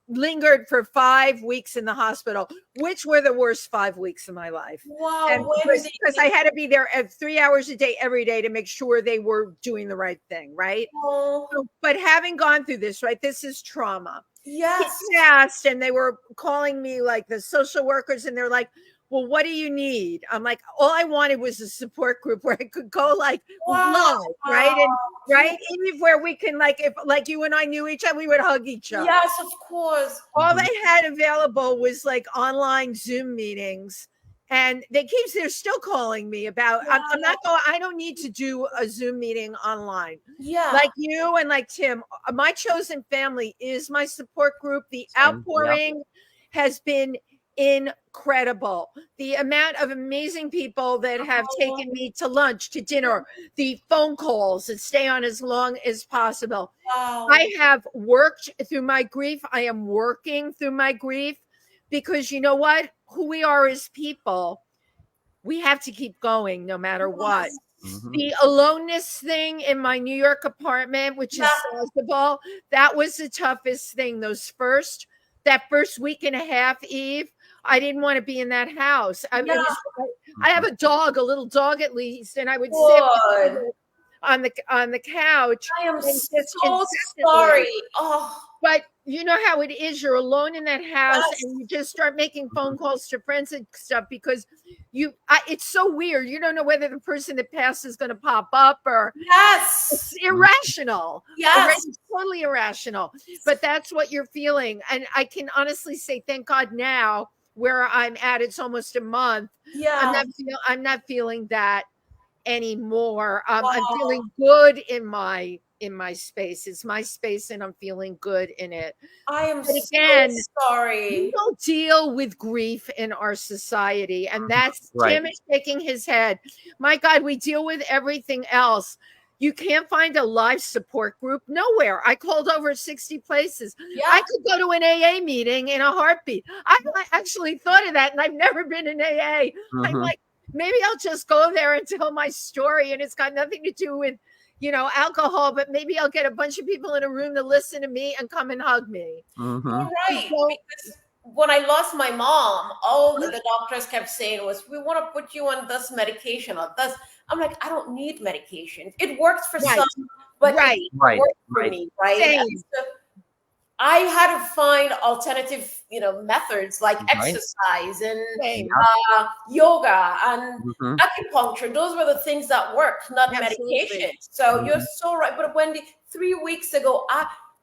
lingered for 5 weeks in the hospital, which were the worst 5 weeks of my life. Wow. And because I had to be there at 3 hours a day, every day, to make sure they were doing the right thing, right? So, but having gone through this, right, this is trauma. Yes. He passed, and they were calling me, like, the social workers, and they're like, well, what do you need? I'm like, all I wanted was a support group where I could go, like, live, right? And right, Eve, where we can, like, if like you and I knew each other, we would hug each other. Yes, of course. All they had available was like online Zoom meetings, and they're still calling me about. I'm not going. I don't need to do a Zoom meeting online. Yeah. Like you and like Tim, my chosen family is my support group. The outpouring has been incredible. The amount of amazing people that have taken me to lunch, to dinner, the phone calls that stay on as long as possible. Wow. I have worked through my grief. I am working through my grief, because you know what? Who we are as people, we have to keep going no matter what. The aloneness thing in my New York apartment, which is sizable, that was the toughest thing. That first week and a half, Eve, I didn't want to be in that house. I have a dog, a little dog at least, and I would sit on the couch. I am so sorry. But you know how it is. You're alone in that house, and you just start making phone calls to friends and stuff, because it's so weird. You don't know whether the person that passed is going to pop up or it's irrational. Yes. It's totally irrational. But that's what you're feeling. And I can honestly say, thank God now where I'm at, it's almost a month. Yeah. I'm not feeling that anymore. I'm feeling good in my space. It's my space, and I'm feeling good in it. I am but again, so sorry. We don't deal with grief in our society, and that's Tim is shaking his head. My God, we deal with everything else. You can't find a live support group nowhere. I called over 60 places. Yeah. I could go to an AA meeting in a heartbeat. I actually thought of that, and I've never been in AA. I'm like, maybe I'll just go there and tell my story, and it's got nothing to do with, alcohol, but maybe I'll get a bunch of people in a room to listen to me and come and hug me. You're right. Because when I lost my mom, all the doctors kept saying was, we want to put you on this medication or this. I'm like, I don't need medication. It works for some, but it works for me, right? So I had to find alternative, methods like exercise and yoga and acupuncture. Those were the things that worked, not medication. So you're so right. But Wendy, 3 weeks ago,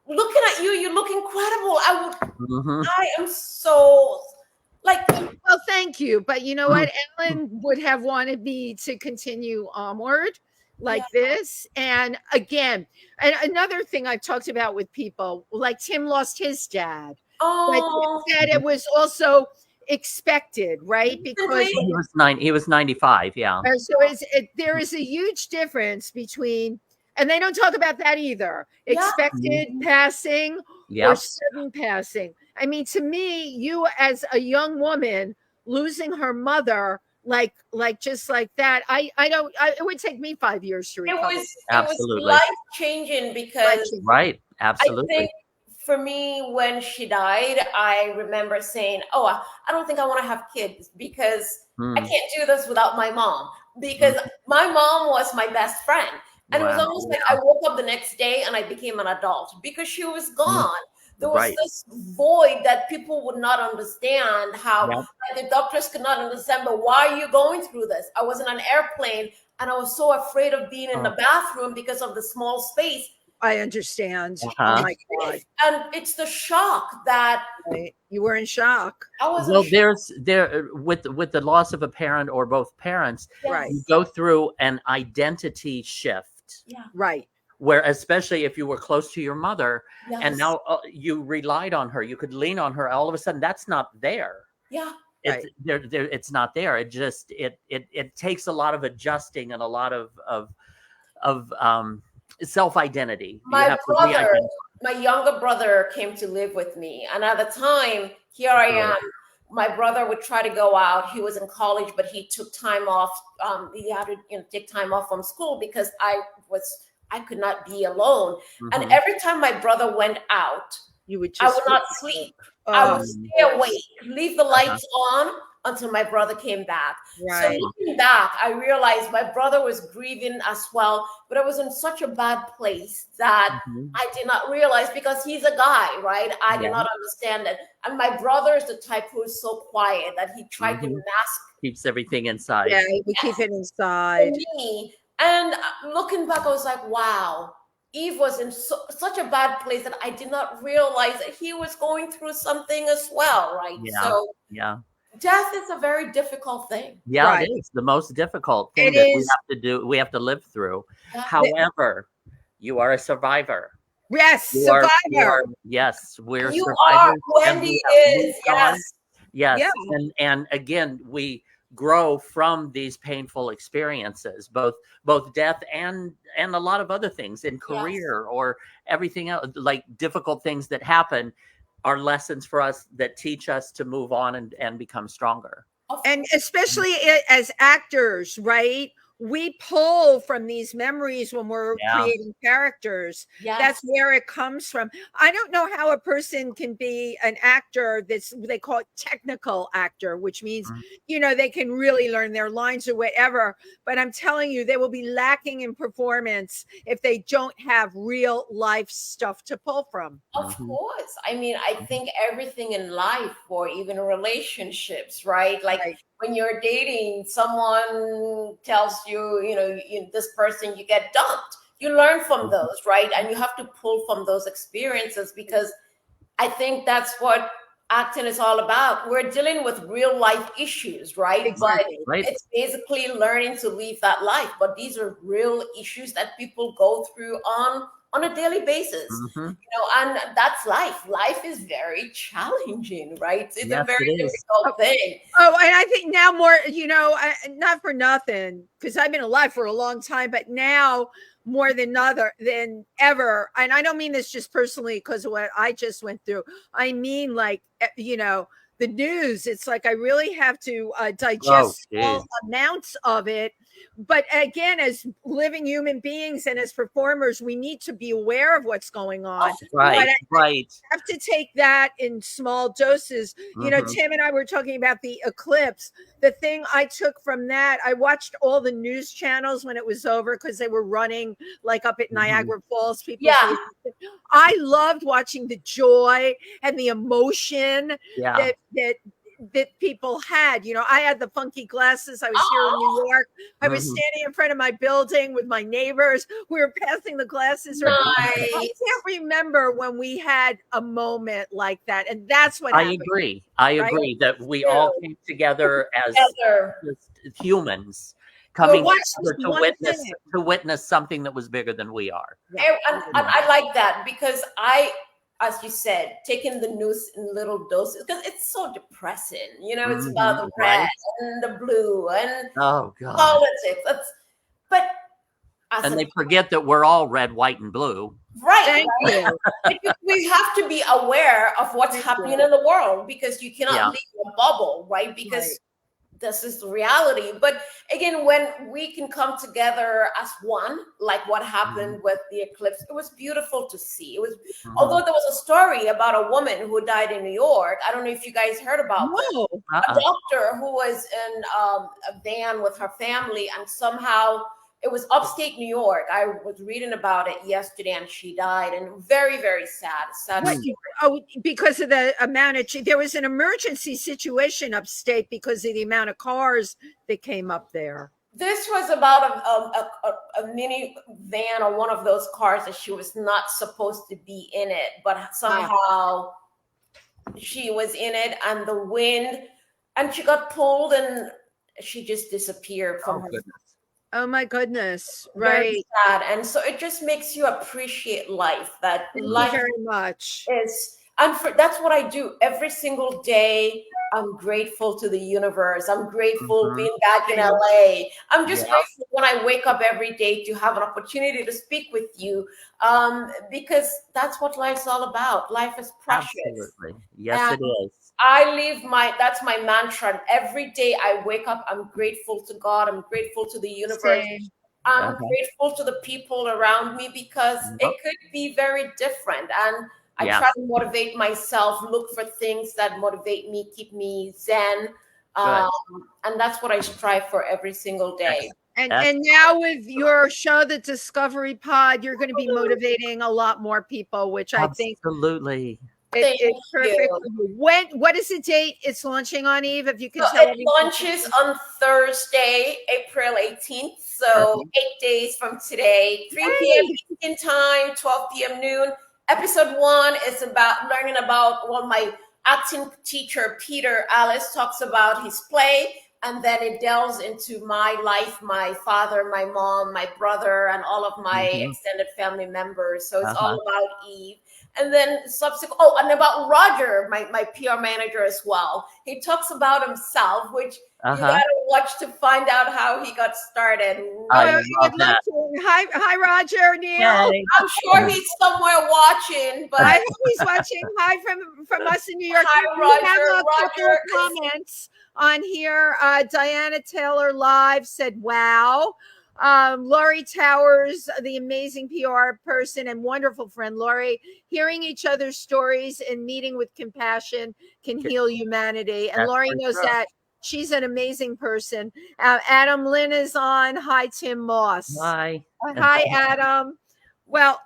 looking at you, you look incredible. I am so well, thank you. But you know what? Ellen would have wanted me to continue onward like this. And again, and another thing I've talked about with people, like Tim lost his dad. Like Tim said, it was also expected, right? Because he was 95. Yeah. So there is a huge difference between, and they don't talk about that either. Expected passing or sudden passing. I mean, to me, you as a young woman losing her mother, like just like that, it would take me 5 years to recover. It was life-changing because absolutely. I think for me, when she died, I remember saying, I don't think I want to have kids because I can't do this without my mom, because my mom was my best friend. And it was almost like I woke up the next day and I became an adult because she was gone. There was this void that people would not understand, how the doctors could not understand, but why are you going through this? I was in an airplane and I was so afraid of being in the bathroom because of the small space. I understand. Oh my God. And it's the shock that you were in shock. Well, with the loss of a parent or both parents, you go through an identity shift. Yeah. Right. Where, especially if you were close to your mother and now you relied on her, you could lean on her. All of a sudden, that's not there. Yeah. It's not there. It just, it takes a lot of adjusting and a lot of self-identity. My brother, my younger brother came to live with me. And at the time, here I am. My brother would try to go out. He was in college, but he took time off. He had to take time off from school because I could not be alone. And every time my brother went out, I would not sleep. I would stay awake, leave the lights on until my brother came back. So looking back, I realized my brother was grieving as well, but I was in such a bad place that I did not realize, because he's a guy, right? I did not understand it. And my brother is the type who is so quiet that he tried to mask. Keeps everything inside. Yeah, we keep it inside. Me. And looking back, I was like, wow. Eve was in such a bad place that I did not realize that he was going through something as well, right? So death is a very difficult thing. Yeah, it is the most difficult thing that we have to do. We have to live through. However, you are a survivor. Yes, survivor. Yes, we're you survivors. Are. Wendy is. Yes. And again, we grow from these painful experiences, both death and a lot of other things in career or everything else, like difficult things that happen are lessons for us that teach us to move on and become stronger. And especially as actors, right? We pull from these memories when we're creating characters. That's where it comes from. I don't know how a person can be an actor they call it technical actor, which means, they can really learn their lines or whatever. But I'm telling you, they will be lacking in performance if they don't have real life stuff to pull from. Of course. I mean, I think everything in life, or even relationships, right? Like when you're dating, someone tells you, this person, you get dumped. You learn from those, right? And you have to pull from those experiences, because I think that's what acting is all about. We're dealing with real life issues, right? Exactly. But it's basically learning to live that life. But these are real issues that people go through on a daily basis, and that's life. Life is very challenging, right? It's a very difficult thing. Oh, and I think now more, not for nothing, because I've been alive for a long time, but now more than ever. And I don't mean this just personally because of what I just went through. I mean, like, the news, it's like I really have to digest small amounts of it. But again, as living human beings and as performers, we need to be aware of what's going on. Right. I have to take that in small doses. Tim and I were talking about the eclipse. The thing I took from that, I watched all the news channels when it was over because they were running like up at Niagara Falls. I loved watching the joy and the emotion that people had. I had the funky glasses. I was here in New York. I was standing in front of my building with my neighbors. We were passing the glasses around. I can't remember when we had a moment like that. And that's what happened. I agree that we all came together as humans coming together to witness something that was bigger than we are. And I like that, because as you said, taking the news in little doses, because it's so depressing. It's about the red and the blue and politics. And they forget that we're all red, white, and blue. Right. We have to be aware of what's happening in the world, because you cannot live in a bubble, right? Because this is the reality. But again, when we can come together as one, like what happened with the eclipse, it was beautiful to see. It was, although there was a story about a woman who died in New York. I don't know if you guys heard about this. A doctor who was in a van with her family, and somehow it was upstate New York. I was reading about it yesterday, and she died, and very, very sad. Because of the amount of, there was an emergency situation upstate because of the amount of cars that came up there. This was about a mini van, or one of those cars that she was not supposed to be in it, but somehow she was in it, and the wind, and she got pulled, and she just disappeared from her. Oh my goodness. Very sad. And so it just makes you appreciate life. That life very much is, and that's what I do every single day. I'm grateful to the universe. I'm grateful being back in LA. I'm just grateful when I wake up every day to have an opportunity to speak with you, because that's what life's all about. Life is precious. Absolutely. Yes, it is. That's my mantra. Every day I wake up, I'm grateful to God. I'm grateful to the universe. Same. I'm grateful to the people around me, because it could be very different. And I try to motivate myself, look for things that motivate me, keep me zen. And that's what I strive for every single day. And now with your show, The Discovery Pod, you're going to be motivating a lot more people, which I think absolutely. It's perfect. What is the date it's launching on, Eve? If you can tell it launches on Thursday, April 18th. So 8 days from today, 3 p.m. Eastern time, 12 p.m. noon. Episode 1 is about learning about my acting teacher, Peter Alice, talks about his play. And then it delves into my life, my father, my mom, my brother, and all of my extended family members. So it's all about Eve. And then and about Roger, my PR manager as well. He talks about himself, which you gotta watch to find out how he got started. I love that. Hi, Roger, Neil. Yay. I'm sure he's somewhere watching, but I hope he's watching. Hi from us in New York. Hi, We have a couple comments on here. Diana Taylor Live said, "Wow." Lori Towers, the amazing PR person and wonderful friend, Lori, hearing each other's stories and meeting with compassion can heal humanity. And Lori knows that. She's an amazing person. Adam Lynn is on. Hi, Tim Moss. Hi. Hi, Adam. Well,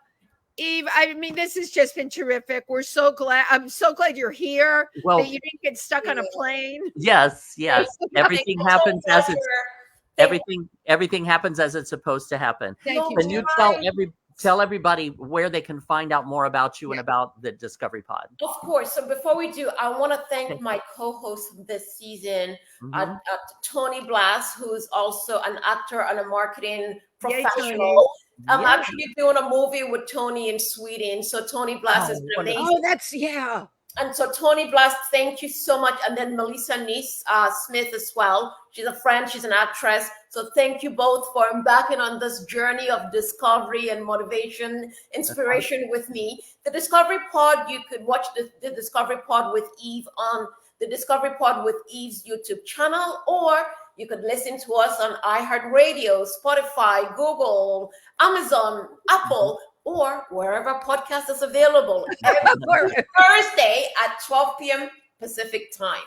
Eve, I mean, this has just been terrific. We're so glad. I'm so glad you're here, that you didn't get stuck on a plane. Yes. Everything happens as it's everything happens as it's supposed to happen. Thank you. Can you tell everybody where they can find out more about you and about the Discovery Pod? Of course. So before we do, I want to thank my co-host this season, Tony Blass, who's also an actor and a marketing professional. I'm actually doing a movie with Tony in Sweden. So Tony Blass is amazing. And so Tony Blass, thank you so much. And then Melissa Smith as well. She's a friend. She's an actress. So thank you both for embarking on this journey of discovery and motivation, inspiration with me. The Discovery Pod, you could watch the Discovery Pod with Eve on the Discovery Pod with Eve's YouTube channel, or you could listen to us on iHeartRadio, Spotify, Google, Amazon, Apple, or wherever podcast is available every Thursday at 12 p.m. Pacific time.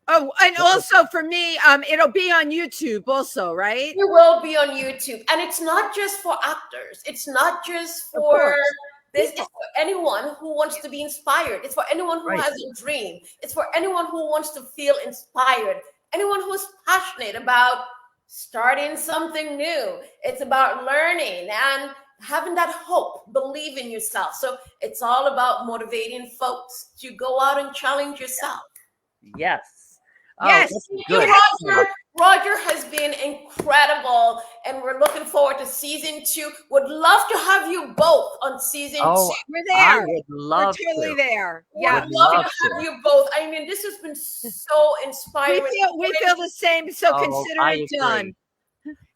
Oh, and also for me, it'll be on YouTube also, right? It will be on YouTube. And it's not just for actors. It's not just for this. It's for anyone who wants to be inspired. It's for anyone who has a dream. It's for anyone who wants to feel inspired. Anyone who's passionate about starting something new. It's about learning and having that hope, believe in yourself. So it's all about motivating folks to go out and challenge yourself. Yes. Yes. Good. Roger has been incredible, and we're looking forward to season 2. Would love to have you both on season 2. We're there. I would love we're totally there. Yeah, we'd love to have you both. I mean, this has been so inspiring. We feel the same. So consider it done.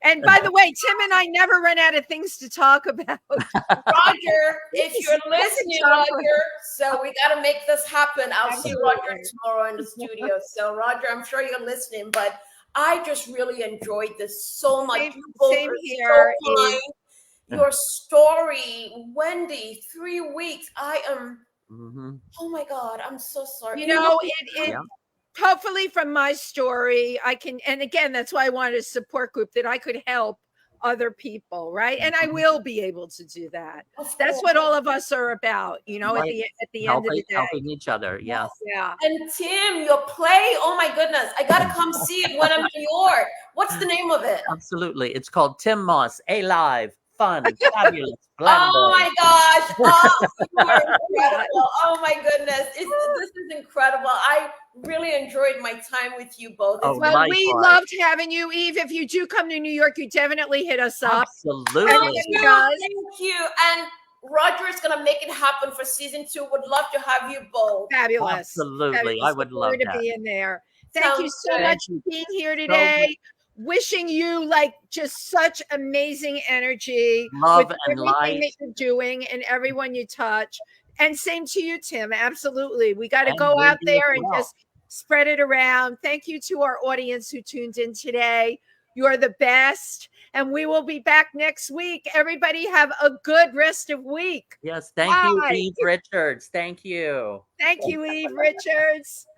And by the way, Tim and I never run out of things to talk about. Roger, if you're listening, Roger, so we got to make this happen. I'll see Roger tomorrow in the studio. So, Roger, I'm sure you're listening, but I just really enjoyed this so much. Same here. So kind. Your story, Wendy, 3 weeks. I am. Oh my God, I'm so sorry. You know, hopefully from my story, I can, and again, that's why I wanted a support group that I could help other people, right? And I will be able to do that. That's what all of us are about, you know, at the end of the day. Helping each other, yes. Yeah. And Tim, your play, oh my goodness, I got to come see it when I'm in New York. What's the name of it? Absolutely. It's called Tim Moss, Alive, Fun, Fabulous, Blender. Oh my gosh. Oh, you are incredible. Oh my goodness. This is incredible. I really enjoyed my time with you both. Well, we loved having you, Eve. If you do come to New York, you definitely hit us up. Absolutely. Thank you. And Roger is going to make it happen for season 2. Would love to have you both. Fabulous. Absolutely. Fabulous. I would love to that. be in there. Thank you so much for being here so today. Wishing you like just such amazing energy, love with and everything light that you're doing and everyone you touch. And same to you, Tim. Absolutely. We got to go out there and just spread it around. Thank you to our audience who tuned in today. You are the best. And we will be back next week. Everybody have a good rest of week. Yes. Thank you, Eve Richards. Thank you. Thank you, Eve Richards.